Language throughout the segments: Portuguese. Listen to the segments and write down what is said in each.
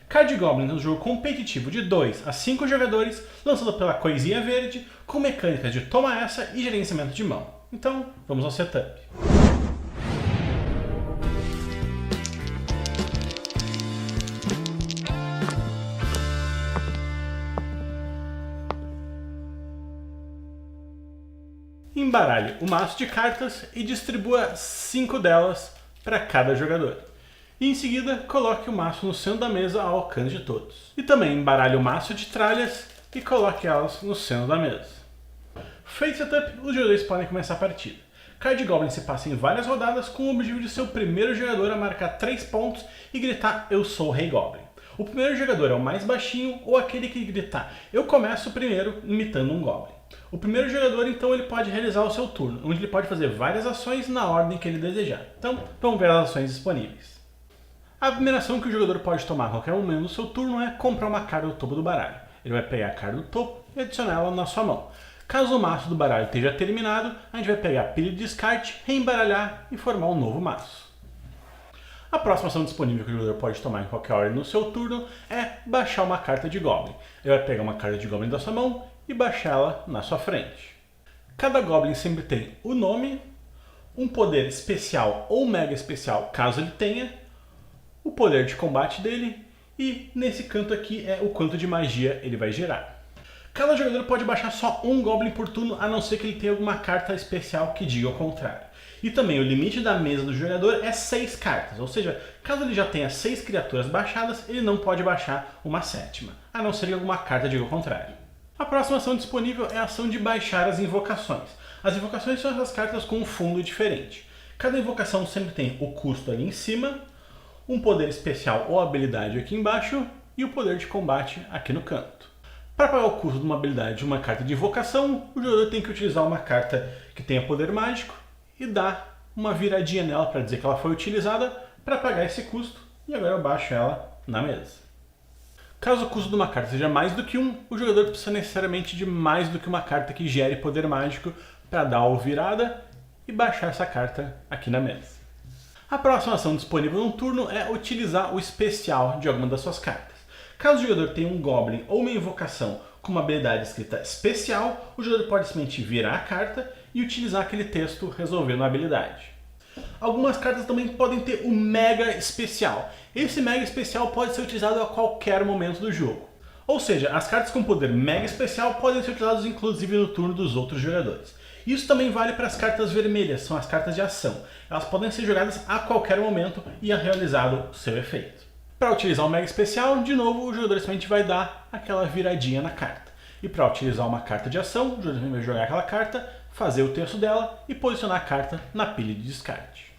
Card Goblin é um jogo competitivo de 2 a 5 jogadores, lançado pela Coisinha Verde, com mecânicas de toma essa e gerenciamento de mão. Então, vamos ao setup. Embaralhe o maço de cartas e distribua 5 delas para cada jogador. E em seguida, coloque o maço no centro da mesa ao alcance de todos. E também embaralhe o maço de tralhas e coloque elas no centro da mesa. Feito o setup, os jogadores podem começar a partida. Card Goblin se passa em várias rodadas com o objetivo de ser o primeiro jogador a marcar 3 pontos e gritar "Eu sou o Rei Goblin". O primeiro jogador é o mais baixinho ou aquele que gritar "Eu começo primeiro", imitando um Goblin. O primeiro jogador, então, ele pode realizar o seu turno, onde ele pode fazer várias ações na ordem que ele desejar. Então, vamos ver as ações disponíveis. A primeira ação que o jogador pode tomar a qualquer momento do seu turno é comprar uma carta do topo do baralho. Ele vai pegar a carta do topo e adicionar ela na sua mão. Caso o maço do baralho esteja terminado, a gente vai pegar a pilha de descarte, reembaralhar e formar um novo maço. A próxima ação disponível que o jogador pode tomar em qualquer ordem no seu turno é baixar uma carta de Goblin. Ele vai pegar uma carta de Goblin da sua mão e baixá-la na sua frente. Cada Goblin sempre tem o nome, um poder especial ou mega especial, caso ele tenha, o poder de combate dele e nesse canto aqui é o quanto de magia ele vai gerar. Cada jogador pode baixar só um Goblin por turno, a não ser que ele tenha alguma carta especial que diga o contrário. E também o limite da mesa do jogador é 6 cartas, ou seja, caso ele já tenha 6 criaturas baixadas, ele não pode baixar uma 7ª, a não ser que alguma carta diga o contrário. A próxima ação disponível é a ação de baixar as invocações. As invocações são essas cartas com um fundo diferente. Cada invocação sempre tem o custo ali em cima, um poder especial ou habilidade aqui embaixo e o poder de combate aqui no canto. Para pagar o custo de uma habilidade de uma carta de invocação, o jogador tem que utilizar uma carta que tenha poder mágico e dar uma viradinha nela para dizer que ela foi utilizada para pagar esse custo, e agora eu baixo ela na mesa. Caso o custo de uma carta seja mais do que 1, o jogador precisa necessariamente de mais do que uma carta que gere poder mágico para dar a virada e baixar essa carta aqui na mesa. A próxima ação disponível no turno é utilizar o especial de alguma das suas cartas. Caso o jogador tenha um Goblin ou uma invocação com uma habilidade escrita especial, o jogador pode simplesmente virar a carta e utilizar aquele texto resolvendo a habilidade. Algumas cartas também podem ter o Mega Especial. Esse Mega Especial pode ser utilizado a qualquer momento do jogo. Ou seja, as cartas com poder Mega Especial podem ser utilizadas inclusive no turno dos outros jogadores. Isso também vale para as cartas vermelhas, são as cartas de ação. Elas podem ser jogadas a qualquer momento e é realizado o seu efeito. Para utilizar o Mega Especial, de novo, o jogador simplesmente vai dar aquela viradinha na carta. E para utilizar uma carta de ação, o jogador vai jogar aquela carta, fazer o texto dela e posicionar a carta na pilha de descarte.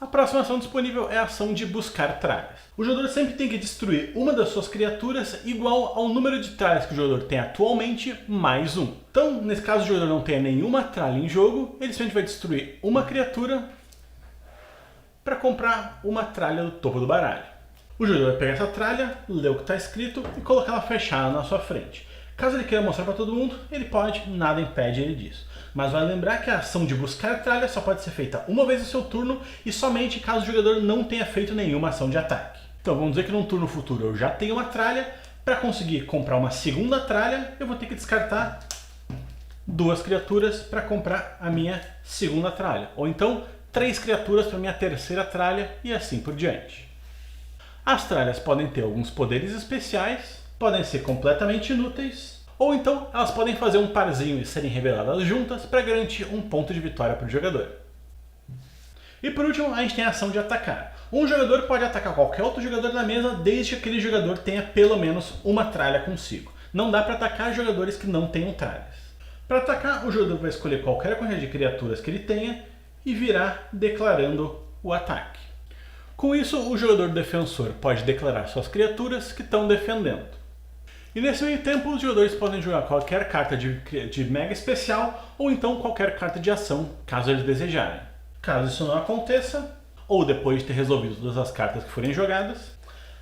A próxima ação disponível é a ação de buscar tralhas. O jogador sempre tem que destruir uma das suas criaturas igual ao número de tralhas que o jogador tem atualmente, mais 1. Então, nesse caso o jogador não tenha nenhuma tralha em jogo, ele simplesmente vai destruir uma criatura para comprar uma tralha do topo do baralho. O jogador vai pegar essa tralha, ler o que está escrito e colocar ela fechada na sua frente. Caso ele queira mostrar para todo mundo, ele pode, nada impede ele disso. Mas vai lembrar que a ação de buscar tralha só pode ser feita uma vez no seu turno e somente caso o jogador não tenha feito nenhuma ação de ataque. Então vamos dizer que num turno futuro eu já tenho uma tralha, para conseguir comprar uma segunda tralha eu vou ter que descartar 2 criaturas para comprar a minha segunda tralha. Ou então 3 criaturas para minha terceira tralha e assim por diante. As tralhas podem ter alguns poderes especiais, podem ser completamente inúteis, ou então elas podem fazer um parzinho e serem reveladas juntas para garantir um ponto de vitória para o jogador. E por último, a gente tem a ação de atacar. Um jogador pode atacar qualquer outro jogador na mesa desde que aquele jogador tenha pelo menos uma tralha consigo. Não dá para atacar jogadores que não tenham tralhas. Para atacar, o jogador vai escolher qualquer quantidade de criaturas que ele tenha e virar declarando o ataque. Com isso, o jogador defensor pode declarar suas criaturas que estão defendendo. E nesse meio tempo, os jogadores podem jogar qualquer carta de mega especial ou então qualquer carta de ação, caso eles desejarem. Caso isso não aconteça, ou depois de ter resolvido todas as cartas que forem jogadas,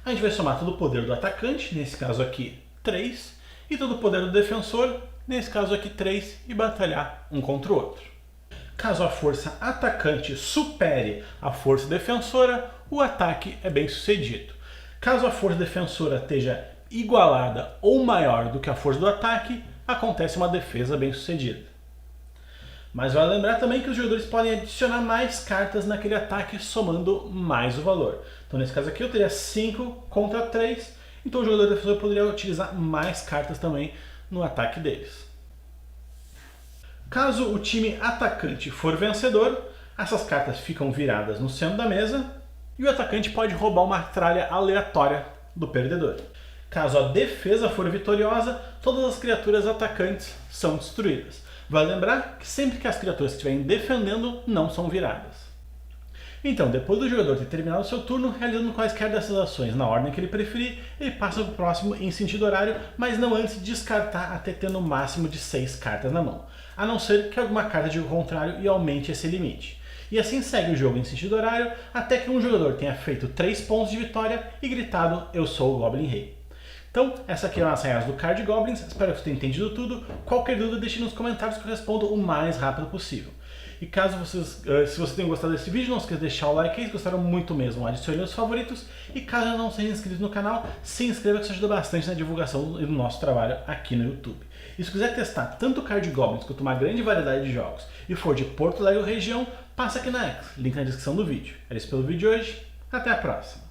a gente vai somar todo o poder do atacante, nesse caso aqui 3, e todo o poder do defensor, nesse caso aqui 3, e batalhar um contra o outro. Caso a força atacante supere a força defensora, o ataque é bem sucedido. Caso a força defensora esteja igualada ou maior do que a força do ataque, acontece uma defesa bem sucedida. Mas vale lembrar também que os jogadores podem adicionar mais cartas naquele ataque, somando mais o valor. Então nesse caso aqui eu teria 5 contra 3, então o jogador defensor poderia utilizar mais cartas também no ataque deles. Caso o time atacante for vencedor, essas cartas ficam viradas no centro da mesa e o atacante pode roubar uma tralha aleatória do perdedor. Caso a defesa for vitoriosa, todas as criaturas atacantes são destruídas. Vale lembrar que sempre que as criaturas estiverem defendendo, não são viradas. Então, depois do jogador ter terminado o seu turno, realizando quaisquer dessas ações na ordem que ele preferir, ele passa para o próximo em sentido horário, mas não antes de descartar até ter no máximo de 6 cartas na mão, a não ser que alguma carta diga o contrário e aumente esse limite. E assim segue o jogo em sentido horário, até que um jogador tenha feito 3 pontos de vitória e gritado "Eu sou o Goblin Rei". Então, essa aqui é as regras do Card Goblins, espero que você tenha entendido tudo. Qualquer dúvida, deixe nos comentários que eu respondo o mais rápido possível. E caso se você tenha gostado desse vídeo, não esqueça de deixar o like aí, se gostaram muito mesmo, adicione os favoritos. E caso não seja inscrito no canal, se inscreva, que isso ajuda bastante na divulgação do nosso trabalho aqui no YouTube. E se quiser testar tanto Card Goblins quanto uma grande variedade de jogos e for de Porto Alegre ou região, passa aqui na X, link na descrição do vídeo. É isso pelo vídeo de hoje, até a próxima!